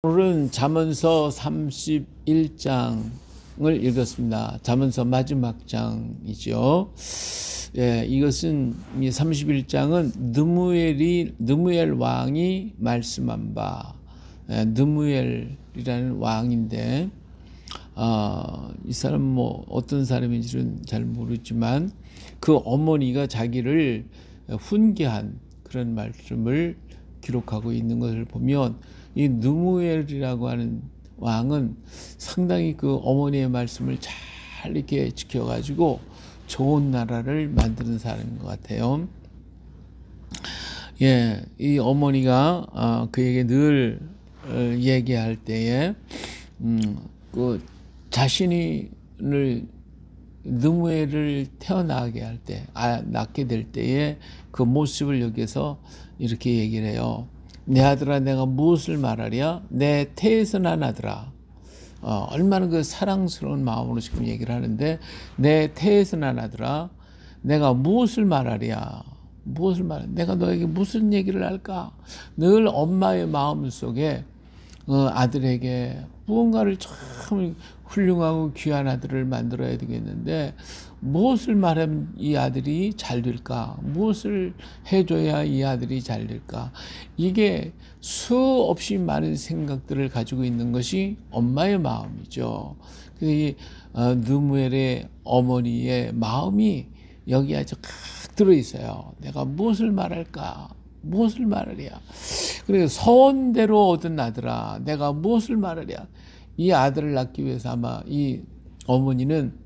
오늘은 잠언서 31장을 읽었습니다. 잠언서 마지막 장이죠. 예, 이것은 이 31장은 느무엘 왕이 말씀한 바, 느무엘이라는 왕인데, 이 사람 뭐 어떤 사람인지는 잘 모르지만 그 어머니가 자기를 훈계한 그런 말씀을 기록하고 있는 것을 보면, 이 느무엘이라고 하는 왕은 상당히 그 어머니의 말씀을 잘 이렇게 지켜가지고 좋은 나라를 만드는 사람인 것 같아요. 예, 이 어머니가 그에게 늘 얘기할 때에 그 자신이 느무엘을 태어나게 할 때, 낳게 될 때에 그 모습을 여기서 이렇게 얘기를 해요. 내 아들아, 내가 무엇을 말하랴? 내 태에서 난 아들아. 얼마나 그 사랑스러운 마음으로 지금 얘기를 하는데, 내 태에서 난 아들아, 내가 무엇을 말하랴? 무엇을 말하랴? 내가 너에게 무슨 얘기를 할까? 늘 엄마의 마음 속에 아들에게 무언가를 참 훌륭하고 귀한 아들을 만들어야 되겠는데, 무엇을 말하면 이 아들이 잘 될까? 무엇을 해줘야 이 아들이 잘 될까? 이게 수없이 많은 생각들을 가지고 있는 것이 엄마의 마음이죠. 그래서 이 느무엘의 어머니의 마음이 여기 아주 칵 들어있어요. 내가 무엇을 말할까? 무엇을 말하랴? 그래서 서원대로 얻은 아들아, 내가 무엇을 말하랴? 이 아들을 낳기 위해서 아마 이 어머니는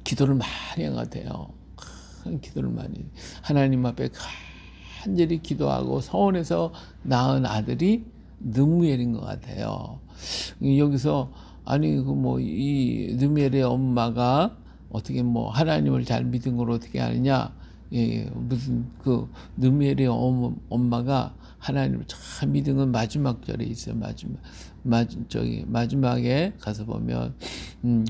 기도를 많이 한 것 같아요. 큰 기도를 많이. 하나님 앞에 간절히 기도하고 서원해서 낳은 아들이 느무엘인 것 같아요. 여기서 아니 이 느무엘의 엄마가 어떻게 하나님을 잘 믿은 걸 어떻게 아느냐? 예, 무슨 느무엘의 엄마가 하나님을 참 믿은 건 마지막 절에 있어요. 마지막에 가서 보면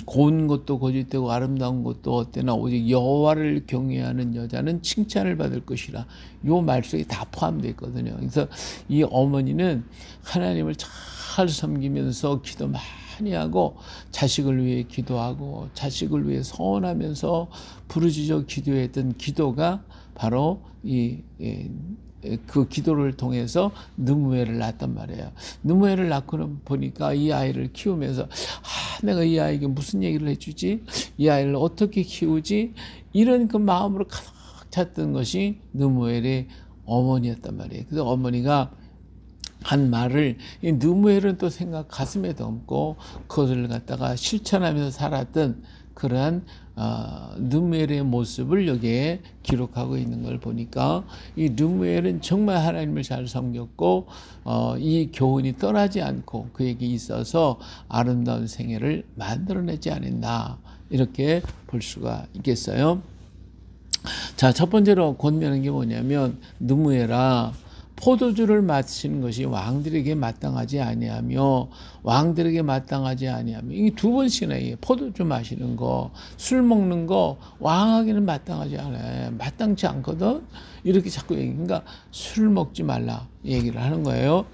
고운 것도 거짓되고 아름다운 것도 헛되나 오직 여호와를 경외하는 여자는 칭찬을 받을 것이라. 요 말씀이 다 포함되어 있거든요. 그래서 이 어머니는 하나님을 잘 섬기면서 기도 많이 하고 자식을 위해 기도하고 자식을 위해 서원하면서 부르짖어 기도했던 기도가 바로 그 기도를 통해서 느무엘을 낳았단 말이에요. 느무엘을 낳고 보니까 이 아이를 키우면서 내가 이 아이에게 무슨 얘기를 해주지? 이 아이를 어떻게 키우지? 이런 그 마음으로 가득 찼던 것이 느무엘의 어머니였단 말이에요. 그래서 어머니가 한 말을 이 느무엘은 또 가슴에 담고 그것을 갖다가 실천하면서 살았던 그러한 느무엘의 모습을 여기에 기록하고 있는 걸 보니까 이 느무엘은 정말 하나님을 잘 섬겼고 이 교훈이 떠나지 않고 그에게 있어서 아름다운 생애를 만들어내지 않았나, 이렇게 볼 수가 있겠어요. 자, 첫 번째로 권면한 게 뭐냐면, 느무엘아, 포도주를 마시는 것이 왕들에게 마땅하지 아니하며 왕들에게 마땅하지 아니하며, 이게 두 번씩이나 포도주 마시는 거, 술 먹는 거 왕에게는 마땅하지 않아요. 마땅치 않거든. 이렇게 자꾸 그러니까 술 먹지 말라 얘기를 하는 거예요.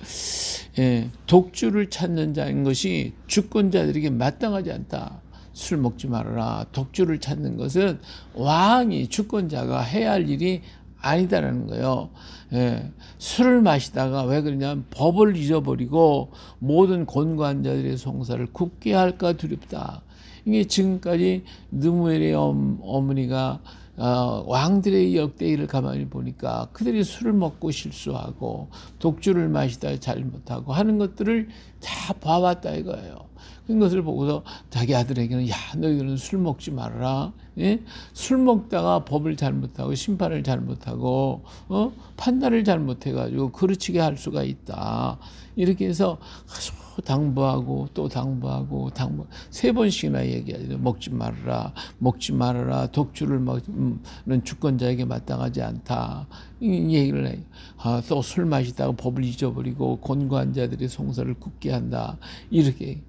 예, 독주를 찾는 자인 것이 주권자들에게 마땅하지 않다. 술 먹지 말아라. 독주를 찾는 것은 왕이, 주권자가 해야 할 일이 아니다라는 거예요. 예, 술을 마시다가 왜 그러냐면 법을 잊어버리고 모든 권고한 자들의 송사를 굽게 할까 두렵다. 이게 지금까지 느무엘의 어머니가 왕들의 역대기를 가만히 보니까 그들이 술을 먹고 실수하고 독주를 마시다 잘못하고 하는 것들을 다 봐왔다 이거예요. 그것을 보고서 자기 아들에게는, 야, 너희들은 술 먹지 말아라. 예? 술 먹다가 법을 잘못하고 심판을 잘못하고 판단을 잘못해가지고 그르치게 할 수가 있다. 이렇게 해서 당부하고 또 당부하고 세 번씩이나 얘기하죠. 먹지 말아라, 먹지 말아라. 독주를 먹는 주권자에게 마땅하지 않다. 이 얘기를 해요. 또 술 마시다가 법을 잊어버리고 권고한 자들의 송사를 굽게 한다. 이렇게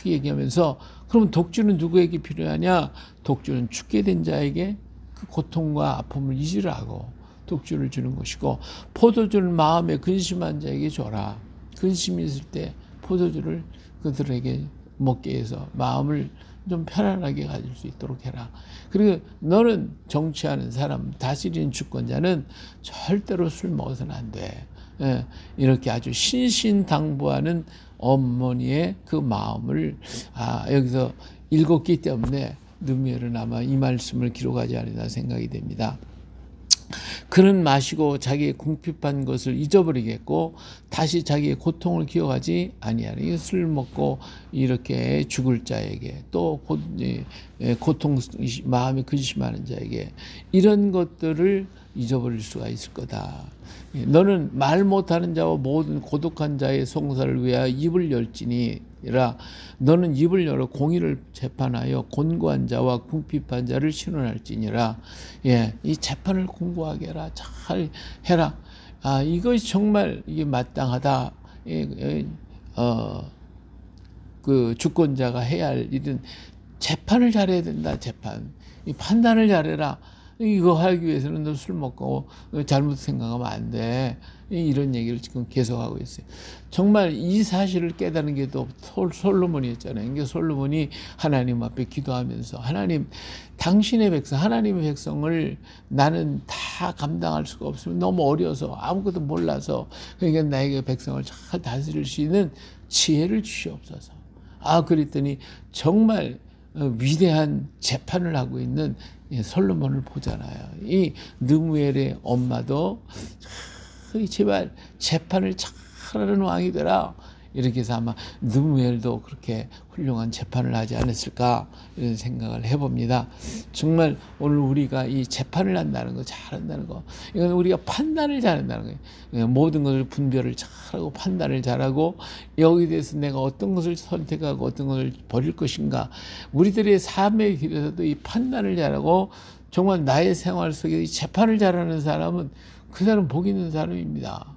얘기하면서, 그럼 독주는 누구에게 필요하냐? 독주는 죽게 된 자에게 그 고통과 아픔을 잊으라고 독주를 주는 것이고, 포도주를 마음에 근심한 자에게 줘라. 근심이 있을 때 포도주를 그들에게 먹게 해서 마음을 좀 편안하게 가질 수 있도록 해라. 그리고 너는 정치하는 사람, 다스리는 주권자는 절대로 술 먹어서는 안 돼. 예, 이렇게 아주 신신당부하는 어머니의 그 마음을 여기서 읽었기 때문에 느무엘은 아마 이 말씀을 기록하지 않았나 생각이 됩니다. 그는 마시고 자기의 궁핍한 것을 잊어버리겠고 다시 자기의 고통을 기억하지 아니하리. 술 먹고 이렇게 죽을 자에게 또 고통 마음이 근심하는 자에게 이런 것들을 잊어버릴 수가 있을 거다. 너는 말 못하는 자와 모든 고독한 자의 송사를 위하여 입을 열지니라. 너는 입을 열어 공의를 재판하여 곤고한 자와 궁핍한 자를 신원할지니라. 예, 이 재판을 공고하게 해라. 잘 해라. 이것이 정말 이게 마땅하다. 그 주권자가 해야 할 일은 재판을 잘해야 된다. 재판. 이 판단을 잘해라. 이거 하기 위해서는 너 술 먹고 잘못 생각하면 안 돼. 이런 얘기를 지금 계속하고 있어요. 정말 이 사실을 깨닫는 게 또 솔로몬이었잖아요. 그러니까 솔로몬이 하나님 앞에 기도하면서 하나님, 당신의 백성, 하나님의 백성을 나는 다 감당할 수가 없으면 너무 어려서 아무것도 몰라서 그러니까 나에게 백성을 잘 다스릴 수 있는 지혜를 주시옵소서. 그랬더니 정말 위대한 재판을 하고 있는 솔로몬을 보잖아요. 이 느무엘의 엄마도 제발 재판을 잘하는 왕이 되라. 이렇게 해서 아마 느무엘도 그렇게 훌륭한 재판을 하지 않았을까 이런 생각을 해봅니다. 정말 오늘 우리가 이 재판을 한다는 거, 잘한다는 거, 이건 우리가 판단을 잘한다는 거예요. 모든 것을 분별을 잘하고 판단을 잘하고 여기에 대해서 내가 어떤 것을 선택하고 어떤 것을 버릴 것인가. 우리들의 삶의 길에서도 이 판단을 잘하고 정말 나의 생활 속에 이 재판을 잘하는 사람은 그 사람 복 있는 사람입니다.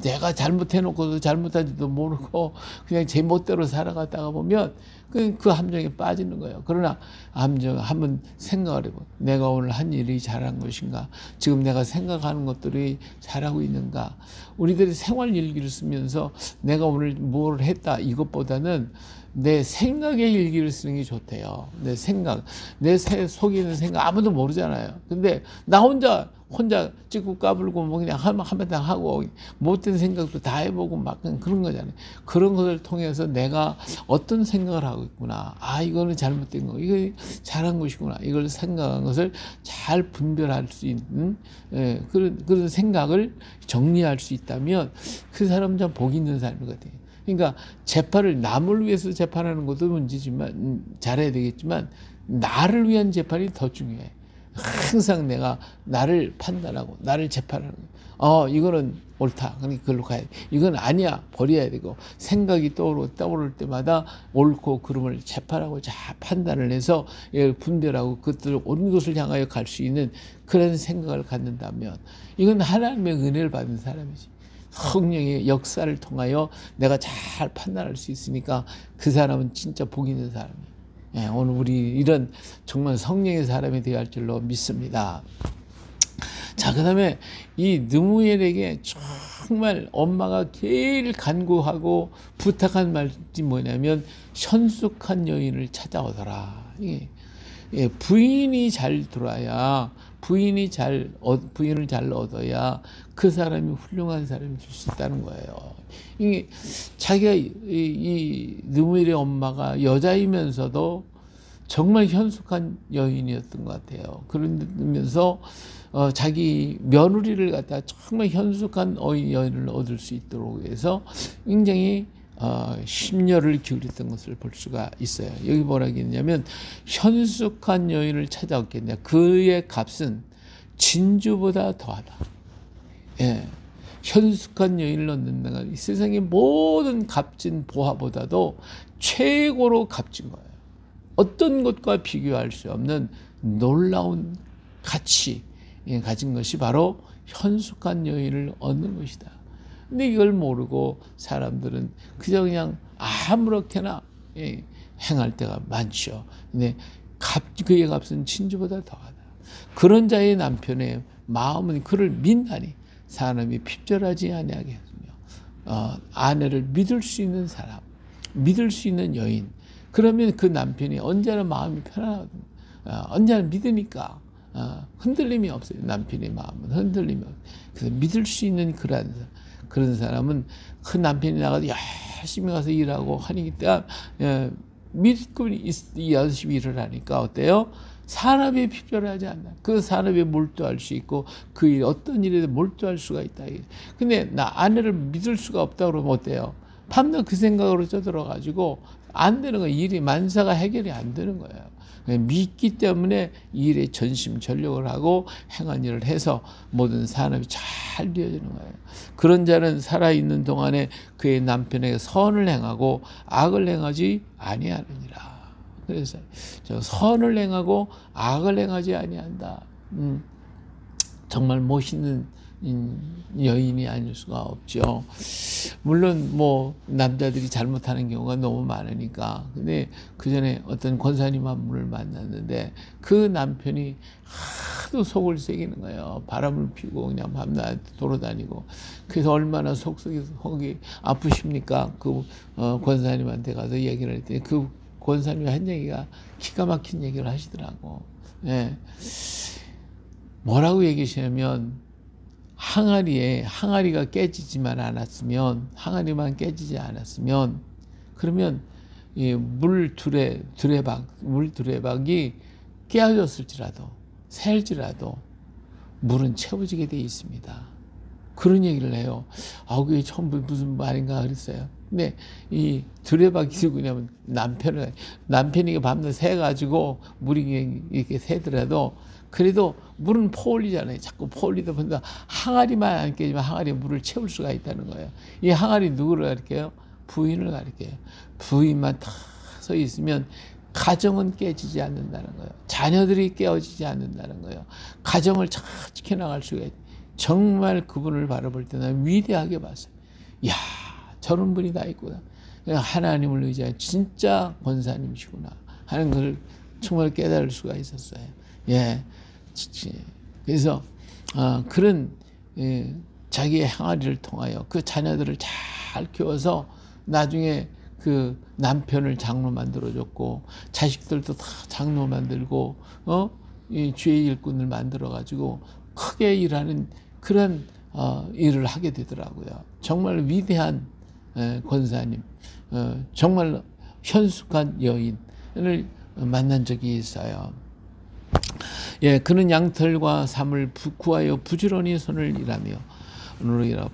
내가 잘못해놓고도 잘못한지도 모르고 그냥 제 멋대로 살아가다가 보면 그 함정에 빠지는 거예요. 그러나 한번 생각을 해보. 내가 오늘 한 일이 잘한 것인가? 지금 내가 생각하는 것들이 잘하고 있는가? 우리들이 생활 일기를 쓰면서 내가 오늘 뭘 했다 이것보다는 내 생각의 일기를 쓰는 게 좋대요. 내 생각, 내 속에 있는 생각 아무도 모르잖아요. 근데 나 혼자 찍고 까불고 뭐 그냥 한바탕 하고 못된 생각도 다 해보고 막 그런 거잖아요. 그런 것을 통해서 내가 어떤 생각을 하고 있구나. 이거는 잘못된 거, 이거 잘한 것이구나. 이걸 생각한 것을 잘 분별할 수 있는 그런 생각을 정리할 수 있다면 그 사람은 참 복 있는 사람인 것 같아요. 그러니까 재판을 남을 위해서 재판하는 것도 문제지만 잘해야 되겠지만 나를 위한 재판이 더 중요해. 항상 내가 나를 판단하고 나를 재판하는 거. 이거는 옳다. 그러니까 그걸로 가야 돼. 이건 아니야. 버려야 되고 생각이 떠오를 때마다 옳고 그름을 재판하고 잘 판단을 해서 분별하고 그것들을 옳은 것을 향하여 갈 수 있는 그런 생각을 갖는다면 이건 하나님의 은혜를 받은 사람이지. 성령의 역사를 통하여 내가 잘 판단할 수 있으니까 그 사람은 진짜 복 있는 사람이에요. 오늘 우리 이런 정말 성령의 사람이 되어야 할 줄로 믿습니다. 자, 그 다음에 이 느무엘에게 정말 엄마가 제일 간구하고 부탁한 말이 뭐냐면 현숙한 여인을 찾아오더라. 부인이 잘 들어야 부인을 잘 얻어야 그 사람이 훌륭한 사람이 될 수 있다는 거예요. 자기가 이 느무엘의 엄마가 여자이면서도 정말 현숙한 여인이었던 것 같아요. 그러면서 자기 며느리를 갖다 정말 현숙한 여인을 얻을 수 있도록 해서 굉장히 심려를 기울였던 것을 볼 수가 있어요. 여기 뭐라 했냐면 현숙한 여인을 찾아왔겠냐. 그의 값은 진주보다 더하다. 현숙한 여인을 얻는다는 건 이 세상의 모든 값진 보화보다도 최고로 값진 거예요. 어떤 것과 비교할 수 없는 놀라운 가치 가진 것이 바로 현숙한 여인을 얻는 것이다. 근데 이걸 모르고 사람들은 그저 그냥 아무렇게나 행할 때가 많죠. 근데 그의 값은 진주보다 더하다. 그런 자의 남편의 마음은 그를 믿나니 사람이 핍절하지 아니하게 하며 아내를 믿을 수 있는 사람, 믿을 수 있는 여인. 그러면 그 남편이 언제나 마음이 편안하거든요. 언제나 믿으니까 흔들림이 없어요. 남편의 마음은 흔들림이 없어요. 그래서 믿을 수 있는 그런 사람은 그 남편이 나가서 열심히 가서 일하고 하니까 믿고 열심히 일을 하니까 어때요? 산업에 필요하지 않나. 그 산업에 몰두할 수 있고 그 일, 어떤 일에도 몰두할 수가 있다. 근데 나 아내를 믿을 수가 없다 그러면 어때요? 밤낮 그 생각으로 쪄들어가지고 안 되는 거예요. 일이 만사가 해결이 안 되는 거예요. 믿기 때문에 일에 전심전력을 하고 행한 일을 해서 모든 산업이 잘 되어지는 거예요. 그런 자는 살아있는 동안에 그의 남편에게 선을 행하고 악을 행하지 아니하느니라. 그래서 저 선을 행하고 악을 행하지 아니한다. 정말 멋있는 여인이 아닐 수가 없죠. 물론 뭐 남자들이 잘못하는 경우가 너무 많으니까. 근데 그 전에 어떤 권사님 한 분을 만났는데 그 남편이 하도 속을 새기는 거예요. 바람을 피우고 그냥 밤낮 돌아다니고. 그래서 얼마나 속이 아프십니까? 그 권사님한테 가서 얘기를 했더니 그 권사님이 한 얘기가 기가 막힌 얘기를 하시더라고. 예. 뭐라고 얘기하시냐면 항아리가 깨지지만 않았으면, 항아리만 깨지지 않았으면, 그러면 이 물 두레박이 깨어졌을지라도, 셀지라도 물은 채워지게 돼 있습니다. 그런 얘기를 해요. 그게 전부 무슨 말인가 그랬어요. 근데 이 두레박이 누구냐면 남편이 밤낮 새가지고 물이 이렇게 새더라도 그래도 물은 퍼올리잖아요. 자꾸 퍼올리다 보니까 항아리만 안 깨지면 항아리에 물을 채울 수가 있다는 거예요. 이 항아리 누구를 가리켜요? 부인을 가리켜요. 부인만 탁 서 있으면 가정은 깨지지 않는다는 거예요. 자녀들이 깨어지지 않는다는 거예요. 가정을 잘 지켜나갈 수가 있어요. 정말 그분을 바라볼 때는 위대하게 봤어요. 이야, 저런 분이 다 있구나. 하나님을 의지한 진짜 권사님이시구나 하는 걸 정말 깨달을 수가 있었어요. 예. 그래서 그런 자기의 항아리를 통하여 그 자녀들을 잘 키워서 나중에 그 남편을 장로 만들어줬고 자식들도 다 장로 만들고 이 주의 일꾼을 만들어가지고 크게 일하는 그런 일을 하게 되더라고요. 정말 위대한 권사님, 정말 현숙한 여인을 만난 적이 있어요. 예, 그는 양털과 삶을 구하여 부지런히 손을 일하며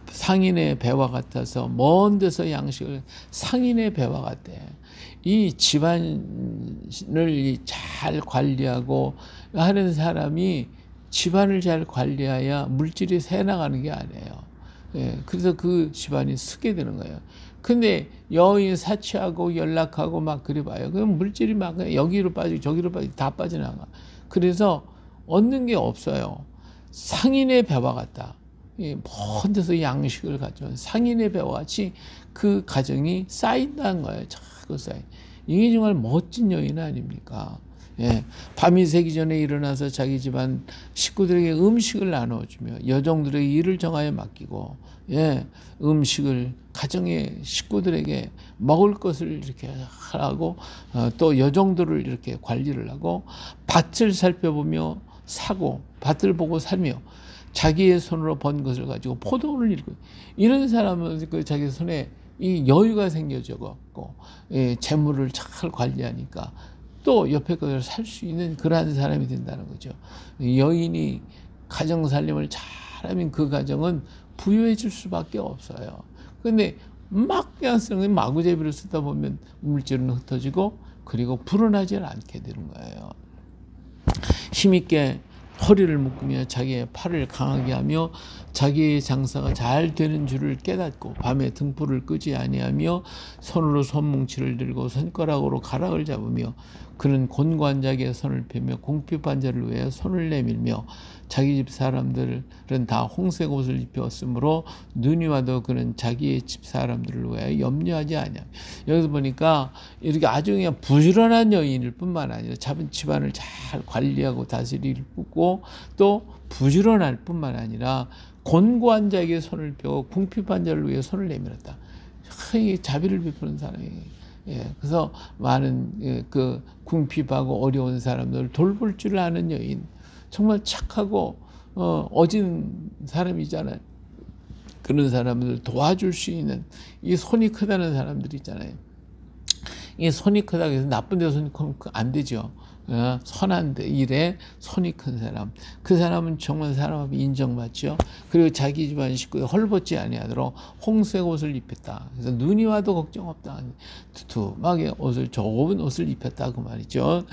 상인의 배와 같아서 먼 데서 양식을 상인의 배와 같대. 이 집안을 잘 관리하고 하는 사람이 집안을 잘 관리해야 물질이 새나가는 게 아니에요. 예, 그래서 그 집안이 쓰게 되는 거예요. 근데 여인 사치하고 연락하고 막 그래 봐요. 그럼 물질이 막 여기로 빠지고 저기로 빠지고 다 빠져나가. 그래서 얻는 게 없어요. 상인의 배와 같다. 먼 데서 양식을 가져온 상인의 배와 같이 그 가정이 쌓인다는 거예요. 자꾸 쌓여. 이게 정말 멋진 여인 아닙니까? 예, 밤이 새기 전에 일어나서 자기 집안 식구들에게 음식을 나눠주며 여종들에게 일을 정하여 맡기고, 예, 음식을 가정의 식구들에게 먹을 것을 이렇게 하고 또 여종들을 이렇게 관리를 하고 밭을 살펴보며 사고 밭을 보고 살며 자기의 손으로 번 것을 가지고 포도원을 일고, 이런 사람은 그 자기 손에 이 여유가 생겨져갖고 재물을 잘 관리하니까 또 옆에 것을 살 수 있는 그러한 사람이 된다는 거죠. 여인이 가정 살림을 잘하면 그 가정은 부유해질 수밖에 없어요. 근데 막 그냥 쓰는 마구잡이로 쓰다 보면 물질은 흩어지고 그리고 불어나지 않게 되는 거예요. 힘있게 허리를 묶으며 자기의 팔을 강하게 하며 자기의 장사가 잘 되는 줄을 깨닫고 밤에 등불을 끄지 아니하며 손으로 손뭉치를 들고 손가락으로 가락을 잡으며 그는 곤고한 자기의 손을 펴며 궁핍한 자를 위해 손을 내밀며 자기 집 사람들은 다 홍색 옷을 입혔으므로 눈이 와도 그는 자기의 집 사람들을 위해 염려하지 아니하며. 여기서 보니까 이렇게 아주 그냥 부지런한 여인일 뿐만 아니라 집안을 잘 관리하고 다스릴 뿐고 하고 또 부지런할 뿐만 아니라 곤고한 자에게 손을 펴고 궁핍한 자를 위해 손을 내밀었다. 자비를 베푸는 사람이에요. 예, 그래서 많은 그 궁핍하고 어려운 사람들을 돌볼 줄 아는 여인, 정말 착하고 어진 사람이잖아요. 그런 사람들 도와줄 수 있는 이 손이 크다는 사람들 있잖아요. 이 손이 크다고 해서 나쁜 데 손이 크면 안 되죠. 선한 일에 손이 큰 사람, 그 사람은 정말 사람 앞에 인정받죠. 그리고 자기 집안 식구에 헐벗지 아니하도록 홍색 옷을 입혔다. 그래서 눈이 와도 걱정 없다. 두툼하게 옷을, 좁은 옷을 입혔다 그 말이죠.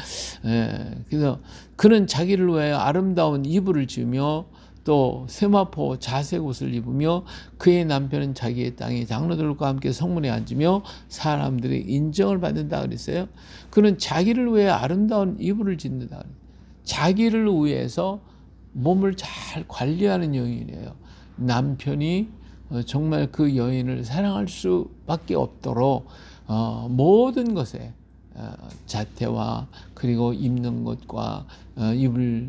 그래서 그는 자기를 위하여 아름다운 이불을 지으며 또 세마포 자색 옷을 입으며 그의 남편은 자기의 땅에 장로들과 함께 성문에 앉으며 사람들의 인정을 받는다 그랬어요. 그는 자기를 위해 아름다운 이불을 짓는다. 자기를 위해서 몸을 잘 관리하는 여인이에요. 남편이 정말 그 여인을 사랑할 수밖에 없도록 모든 것에 자태와 그리고 입는 것과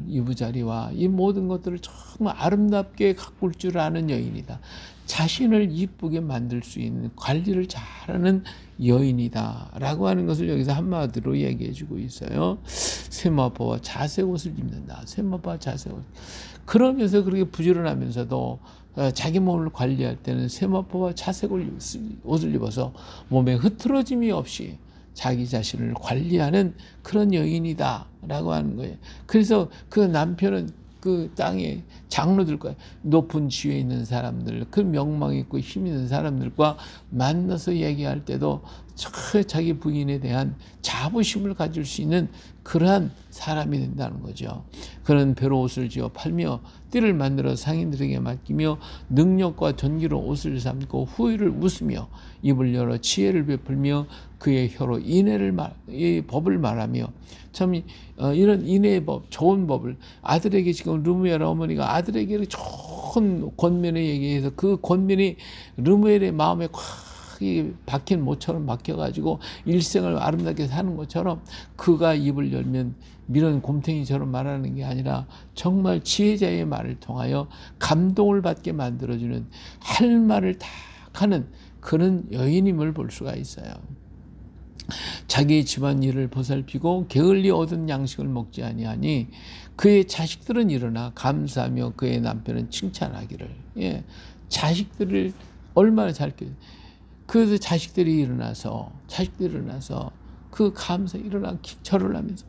이부자리와 이 모든 것들을 정말 아름답게 가꿀 줄 아는 여인이다. 자신을 이쁘게 만들 수 있는 관리를 잘하는 여인이다 라고 하는 것을 여기서 한마디로 얘기해 주고 있어요. 세마포와 자색 옷을 입는다. 세마포와 자색 옷. 그러면서 그렇게 부지런하면서도 자기 몸을 관리할 때는 세마포와 자색 옷을 입어서 몸에 흐트러짐이 없이 자기 자신을 관리하는 그런 여인이다 라고 하는 거예요. 그래서 그 남편은 그 땅에 장로들과 높은 지위에 있는 사람들, 그 명망 있고 힘 있는 사람들과 만나서 얘기할 때도 자기 부인에 대한 자부심을 가질 수 있는 그러한 사람이 된다는 거죠. 그는 배로 옷을 지어 팔며 띠를 만들어 상인들에게 맡기며 능력과 전기로 옷을 삼고 후일을 웃으며 입을 열어 지혜를 베풀며 그의 혀로 이 법을 말하며 참 이런 인애의 법, 좋은 법을 아들에게 지금 르무엘 어머니가 아들에게 좋은 권면을 얘기해서 그 권면이 르무엘의 마음에 콱 박힌 모처럼 박혀가지고 일생을 아름답게 사는 것처럼 그가 입을 열면 미련 곰탱이처럼 말하는 게 아니라 정말 지혜자의 말을 통하여 감동을 받게 만들어주는 할 말을 다 하는 그런 여인임을 볼 수가 있어요. 자기 집안 일을 보살피고 게을리 얻은 양식을 먹지 아니하니 그의 자식들은 일어나 감사하며 그의 남편은 칭찬하기를. 예, 자식들을 얼마나 잘 키워. 그래서 자식들이 일어나서 그 감사 일어나 절을 하면서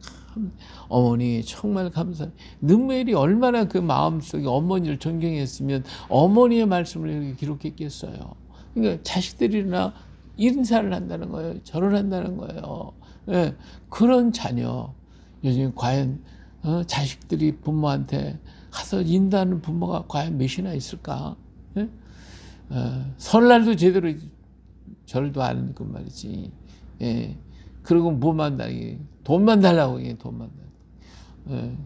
어머니 정말 감사해. 르무엘이 얼마나 그 마음속에 어머니를 존경했으면 어머니의 말씀을 이렇게 기록했겠어요. 그러니까 자식들이 일어나 인사를 한다는 거예요. 절을 한다는 거예요. 예, 그런 자녀. 요즘 과연 자식들이 부모한테 가서 인다는 부모가 과연 몇이나 있을까? 예? 설날도 제대로 절도 안 하는 그 말이지. 예. 그리고 뭐만 달라고, 돈만 달라고, 돈만 달라고. 예.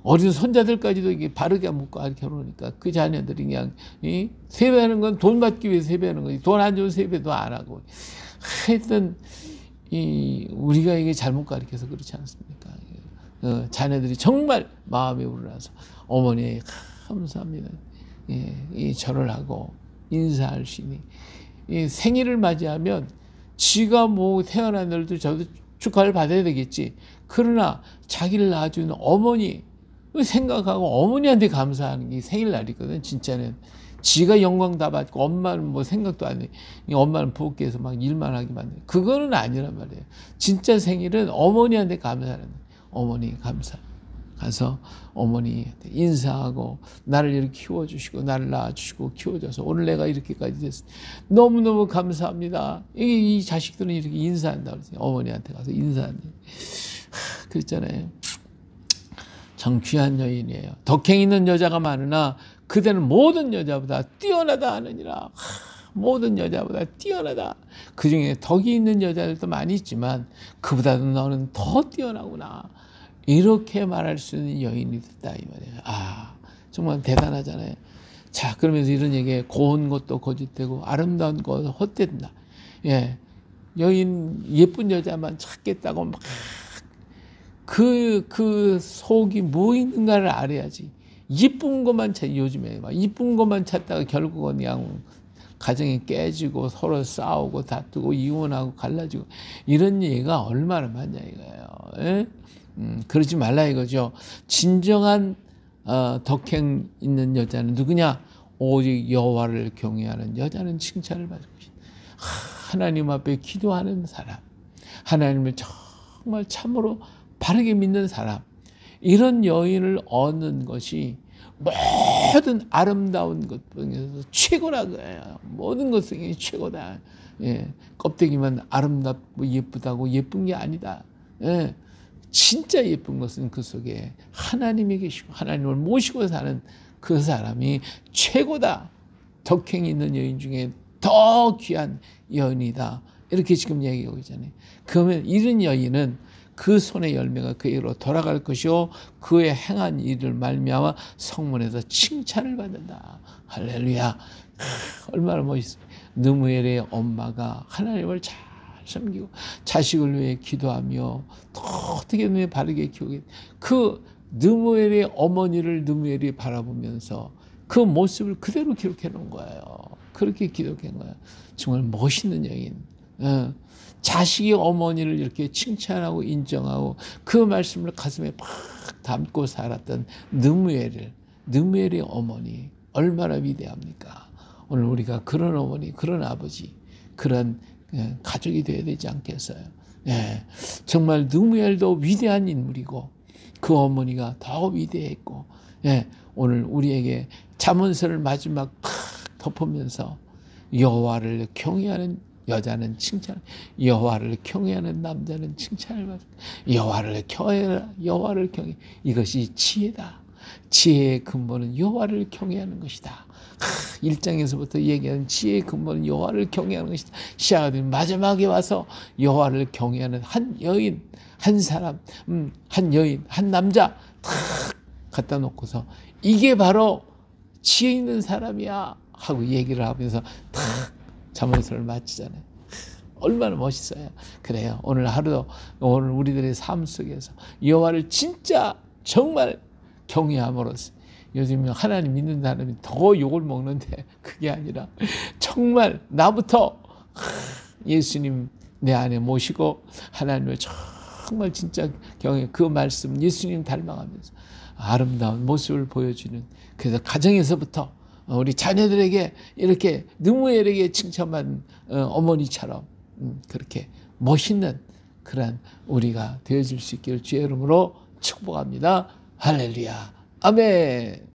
어린 손자들까지도 이게 바르게 묻고 결혼하니까 그 자녀들이 그냥 세배하는 건 돈 받기 위해 세배하는 거지. 돈 안 주면 세배도 안 하고. 하여튼 우리가 이게 잘못 가르쳐서 그렇지 않습니까? 자녀들이 정말 마음이 우러나서 어머니 감사합니다. 이 절을 하고 인사할 수 있는 이 생일을 맞이하면 지가 뭐 태어난 날도 저도 축하를 받아야 되겠지. 그러나 자기를 낳아준 어머니 생각하고 어머니한테 감사하는 게 생일날이거든. 진짜는 지가 영광 다 받고 엄마는 뭐 생각도 안 해. 엄마는 부엌에서 막 일만 하게 만드는 그거는 아니란 말이에요. 진짜 생일은 어머니한테 감사하는 거예요. 어머니 감사. 가서 어머니한테 인사하고 나를 이렇게 키워주시고 나를 낳아주시고 키워줘서 오늘 내가 이렇게까지 됐어. 너무너무 감사합니다. 이 자식들은 이렇게 인사한다고 그러세요. 어머니한테 가서 인사한다. 그랬잖아요. 참 귀한 여인이에요. 덕행 있는 여자가 많으나 그대는 모든 여자보다 뛰어나다 하느니라. 모든 여자보다 뛰어나다. 그중에 덕이 있는 여자들도 많이 있지만 그보다도 너는 더 뛰어나구나. 이렇게 말할 수 있는 여인이 됐다 이 말이에요. 정말 대단하잖아요. 자, 그러면서 이런 얘기에 고운 것도 거짓되고 아름다운 것도 헛된다. 예, 여인 예쁜 여자만 찾겠다고 막 그 속이 뭐 있는가를 알아야지. 이쁜 것만 요즘에 막 이쁜 것만 찾다가 결국은 그냥 가정이 깨지고 서로 싸우고 다투고 이혼하고 갈라지고 이런 얘기가 얼마나 많냐 이거예요. 예? 그러지 말라 이거죠. 진정한 덕행 있는 여자는 누구냐? 오직 여호와를 경외하는 여자는 칭찬을 받을 것이다. 하나님 앞에 기도하는 사람, 하나님을 정말 참으로 바르게 믿는 사람, 이런 여인을 얻는 것이 모든 아름다운 것 중에서 최고라 그래요. 모든 것 중에 최고다. 예, 껍데기만 아름답고 예쁘다고 예쁜 게 아니다. 예, 진짜 예쁜 것은 그 속에 하나님이 계시고 하나님을 모시고 사는 그 사람이 최고다. 덕행이 있는 여인 중에 더 귀한 여인이다. 이렇게 지금 얘기하고 있잖아요. 그러면 이런 여인은 그 손의 열매가 그에게로 돌아갈 것이요 그의 행한 일을 말미암아 성문에서 칭찬을 받는다. 할렐루야. 얼마나 멋있어. 느무엘의 엄마가 하나님을 잘 섬기고 자식을 위해 기도하며 어떻게 보면 바르게 키우게, 그 느무엘의 어머니를 느무엘이 바라보면서 그 모습을 그대로 기록해 놓은 거예요. 그렇게 기록한 거예요. 정말 멋있는 여인. 자식이 어머니를 이렇게 칭찬하고 인정하고 그 말씀을 가슴에 팍 담고 살았던 느무엘의 어머니 얼마나 위대합니까? 오늘 우리가 그런 어머니, 그런 아버지, 그런 가족이 되어야 되지 않겠어요? 예, 정말 느무엘도 위대한 인물이고 그 어머니가 더 위대했고, 예, 오늘 우리에게 잠언서를 마지막 팍 덮으면서 여호와를 경외하는 여자는 칭찬, 여호와를 경외하는 남자는 칭찬을 받을, 여호와를 경외, 이것이 지혜다. 지혜의 근본은 여호와를 경외하는 것이다. 1장에서부터 얘기하는 지혜의 근본은 여호와를 경외하는 것이다. 시아들이 마지막에 와서 여호와를 경외하는 한 여인, 한 사람, 한 여인, 한 남자 탁 갖다 놓고서 이게 바로 지혜 있는 사람이야 하고 얘기를 하면서 탁 잠언서를 마치잖아요. 얼마나 멋있어요. 그래요. 오늘 하루도, 오늘 우리들의 삶 속에서 여호와를 진짜 정말 경외함으로써, 요즘 하나님 믿는 사람이 더 욕을 먹는데 그게 아니라 정말 나부터 예수님 내 안에 모시고 하나님을 정말 진짜 경외, 그 말씀 예수님 닮아가면서 아름다운 모습을 보여주는, 그래서 가정에서부터 우리 자녀들에게 이렇게 느무엘에게 칭찬받는 어머니처럼 그렇게 멋있는 그런 우리가 되어질 수 있기를 주의 이름으로 축복합니다. 할렐루야. 아멘.